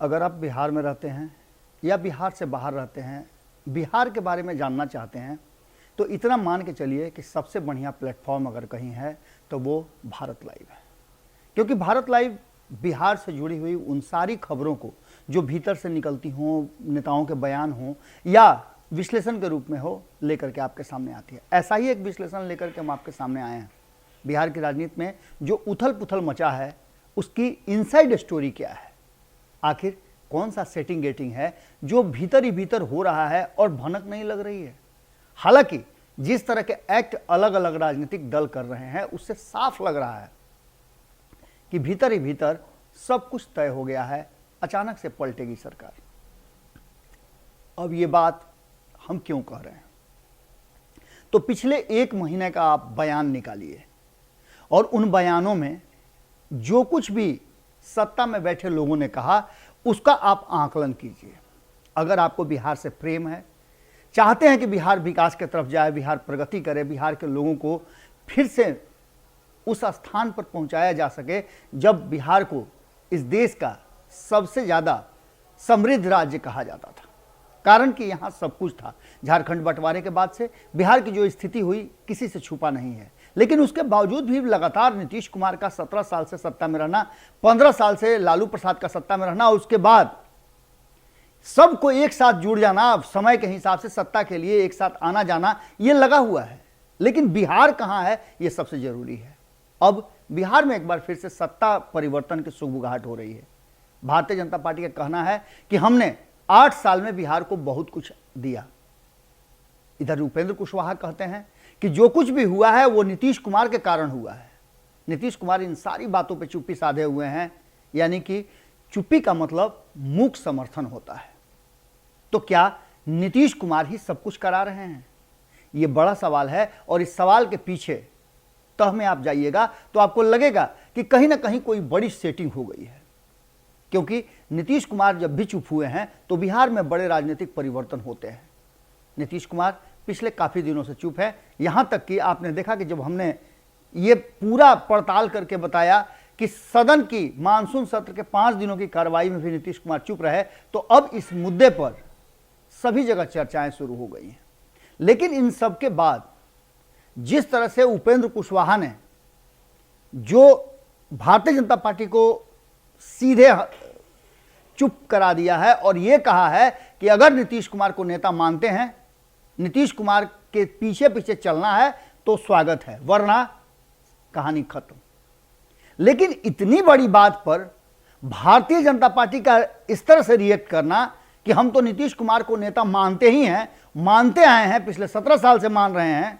अगर आप बिहार में रहते हैं या बिहार से बाहर रहते हैं, बिहार के बारे में जानना चाहते हैं, तो इतना मान के चलिए कि सबसे बढ़िया प्लेटफॉर्म अगर कहीं है तो वो भारत लाइव है। क्योंकि भारत लाइव बिहार से जुड़ी हुई उन सारी खबरों को जो भीतर से निकलती हों, नेताओं के बयान हों या विश्लेषण के रूप में हो, लेकर के आपके सामने आती है। ऐसा ही एक विश्लेषण लेकर के हम आपके सामने आए हैं। बिहार की राजनीति में जो उथल पुथल मचा है, उसकी इनसाइड स्टोरी क्या है, आखिर कौन सा सेटिंग गेटिंग है जो भीतर ही भीतर हो रहा है और भनक नहीं लग रही है। हालांकि जिस तरह के एक्ट अलग अलग राजनीतिक दल कर रहे हैं, उससे साफ लग रहा है कि भीतर ही भीतर सब कुछ तय हो गया है, अचानक से पलटेगी सरकार। अब ये बात हम क्यों कह रहे हैं, तो पिछले एक महीने का आप बयान निकालिए और उन बयानों में जो कुछ भी सत्ता में बैठे लोगों ने कहा, उसका आप आकलन कीजिए। अगर आपको बिहार से प्रेम है, चाहते हैं कि बिहार विकास की तरफ जाए, बिहार प्रगति करे, बिहार के लोगों को फिर से उस स्थान पर पहुंचाया जा सके जब बिहार को इस देश का सबसे ज़्यादा समृद्ध राज्य कहा जाता था, कारण कि यहाँ सब कुछ था। झारखंड बंटवारे के बाद से बिहार की जो स्थिति हुई किसी से छुपा नहीं है, लेकिन उसके बावजूद भी लगातार नीतीश कुमार का 17 साल से सत्ता में रहना, 15 साल से लालू प्रसाद का सत्ता में रहना, उसके बाद सबको एक साथ जुड़ जाना, समय के हिसाब से सत्ता के लिए एक साथ आना जाना, ये लगा हुआ है। लेकिन बिहार कहाँ है, ये सबसे जरूरी है। अब बिहार में एक बार फिर से सत्ता परिवर्तन की सुगबुगाहट हो रही है। भारतीय जनता पार्टी का कहना है कि हमने 8 साल में बिहार को बहुत कुछ दिया। इधर उपेंद्र कुशवाहा कहते हैं कि जो कुछ भी हुआ है वो नीतीश कुमार के कारण हुआ है। नीतीश कुमार इन सारी बातों पे चुप्पी साधे हुए हैं, यानी कि चुप्पी का मतलब मूक समर्थन होता है। तो क्या नीतीश कुमार ही सब कुछ करा रहे हैं? ये बड़ा सवाल है और इस सवाल के पीछे तह में आप जाइएगा तो आपको लगेगा कि कहीं ना कहीं कोई बड़ी सेटिंग हो गई है। क्योंकि नीतीश कुमार जब भी चुप हुए हैं तो बिहार में बड़े राजनीतिक परिवर्तन होते हैं। नीतीश कुमार पिछले काफ़ी दिनों से चुप है, यहाँ तक कि आपने देखा कि जब हमने ये पूरा पड़ताल करके बताया कि सदन की मानसून सत्र के 5 दिनों की कार्रवाई में भी नीतीश कुमार चुप रहे, तो अब इस मुद्दे पर सभी जगह चर्चाएं शुरू हो गई हैं। लेकिन इन सब के बाद जिस तरह से उपेंद्र कुशवाहा ने जो भारतीय जनता पार्टी को सीधे चुप करा दिया है और ये कहा है कि अगर नीतीश कुमार को नेता मानते हैं, नीतीश कुमार के पीछे पीछे चलना है तो स्वागत है, वरना कहानी खत्म। लेकिन इतनी बड़ी बात पर भारतीय जनता पार्टी का इस तरह से रिएक्ट करना कि हम तो नीतीश कुमार को नेता मानते ही हैं, मानते आए हैं, पिछले 17 साल से मान रहे हैं,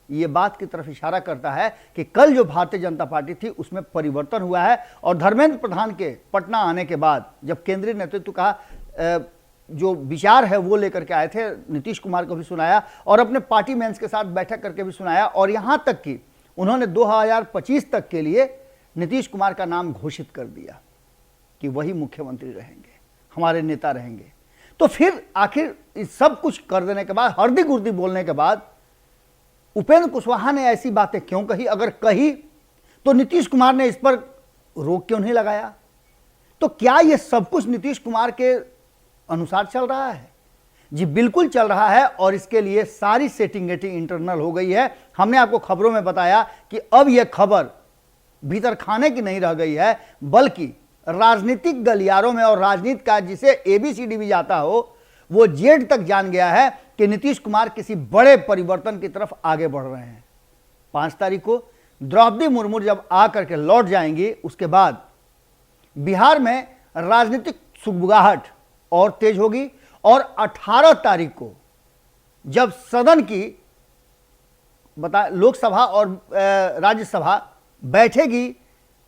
ये बात की तरफ इशारा करता है कि कल जो भारतीय जनता पार्टी थी उसमें परिवर्तन हुआ है। और धर्मेंद्र प्रधान के पटना आने के बाद जब केंद्रीय नेतृत्व का जो विचार है वो लेकर के आए थे, नीतीश कुमार को भी सुनाया और अपने पार्टी मेंस के साथ बैठक करके भी सुनाया, और यहाँ तक कि उन्होंने 2025 तक के लिए नीतीश कुमार का नाम घोषित कर दिया कि वही मुख्यमंत्री रहेंगे, हमारे नेता रहेंगे। तो फिर आखिर सब कुछ कर देने के बाद, हर्दी गुर्दी बोलने के बाद उपेंद्र कुशवाहा ने ऐसी बातें क्यों कही? अगर कही तो नीतीश कुमार ने इस पर रोक क्यों नहीं लगाया? तो क्या यह सब कुछ नीतीश कुमार के अनुसार चल रहा है? जी बिल्कुल चल रहा है, और इसके लिए सारी सेटिंग गेटिंग इंटरनल हो गई है। हमने आपको खबरों में बताया कि अब यह खबर भीतर खाने की नहीं रह गई है, बल्कि राजनीतिक गलियारों में, और राजनीति का जिसे ABCD भी जाता हो वो जेड तक जान गया है कि नीतीश कुमार किसी बड़े परिवर्तन की तरफ आगे बढ़ रहे हैं। 5 तारीख को द्रौपदी मुर्मू जब आकर के लौट जाएंगी, उसके बाद बिहार में राजनीतिक सुगबुगाहट और तेज होगी, और 18 तारीख को जब सदन की लोकसभा और राज्यसभा बैठेगी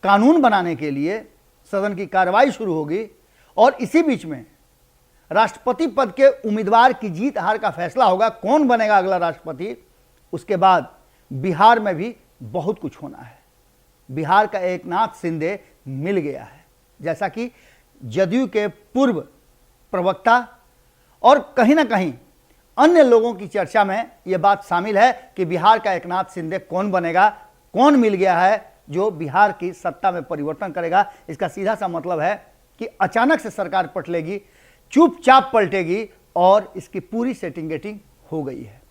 कानून बनाने के लिए, सदन की कार्रवाई शुरू होगी, और इसी बीच में राष्ट्रपति पद के उम्मीदवार की जीत हार का फैसला होगा, कौन बनेगा अगला राष्ट्रपति। उसके बाद बिहार में भी बहुत कुछ होना है। बिहार का एकनाथ शिंदे मिल गया है, जैसा कि जदयू के पूर्व प्रवक्ता और कहीं ना कहीं अन्य लोगों की चर्चा में यह बात शामिल है कि बिहार का एकनाथ शिंदे कौन बनेगा, कौन मिल गया है जो बिहार की सत्ता में परिवर्तन करेगा। इसका सीधा सा मतलब है कि अचानक से सरकार पलटेगी, चुपचाप पलटेगी और इसकी पूरी सेटिंग गेटिंग हो गई है।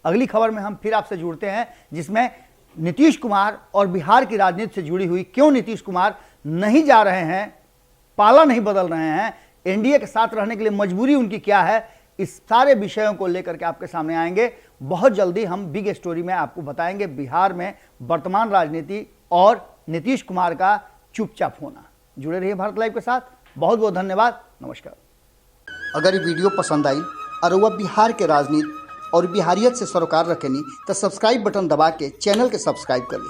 अगली खबर में हम फिर आपसे जुड़ते हैं, जिसमें नीतीश कुमार और बिहार की राजनीति से जुड़ी हुई क्यों नीतीश कुमार नहीं जा रहे हैं, पाला नहीं बदल रहे हैं, एनडीए के साथ रहने के लिए मजबूरी उनकी क्या है, इस सारे विषयों को लेकर के आपके सामने आएंगे। बहुत जल्दी हम बिग स्टोरी में आपको बताएंगे बिहार में वर्तमान राजनीति और नीतीश कुमार का चुपचाप होना। जुड़े रहिए भारत लाइव के साथ। बहुत बहुत धन्यवाद। नमस्कार। अगर ये वीडियो पसंद आई और वह बिहार के राजनीति और बिहारियत से सरोकार रखेनी तो सब्सक्राइब बटन दबा के चैनल के सब्सक्राइब कर ली।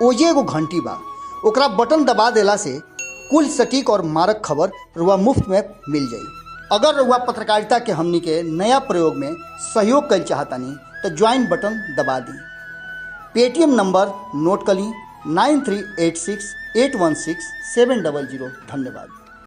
ओजे एगो घंटी बा, ओकरा बटन दबा देला से कुल सटीक और मारक खबर रुआ मुफ्त में मिल जाई। अगर रुआ पत्रकारिता के हमनी के नया प्रयोग में सहयोग कर चाहतानी तो ज्वाइन बटन दबा दी। पेटीएम नंबर नोट कर ली 9386816700। धन्यवाद।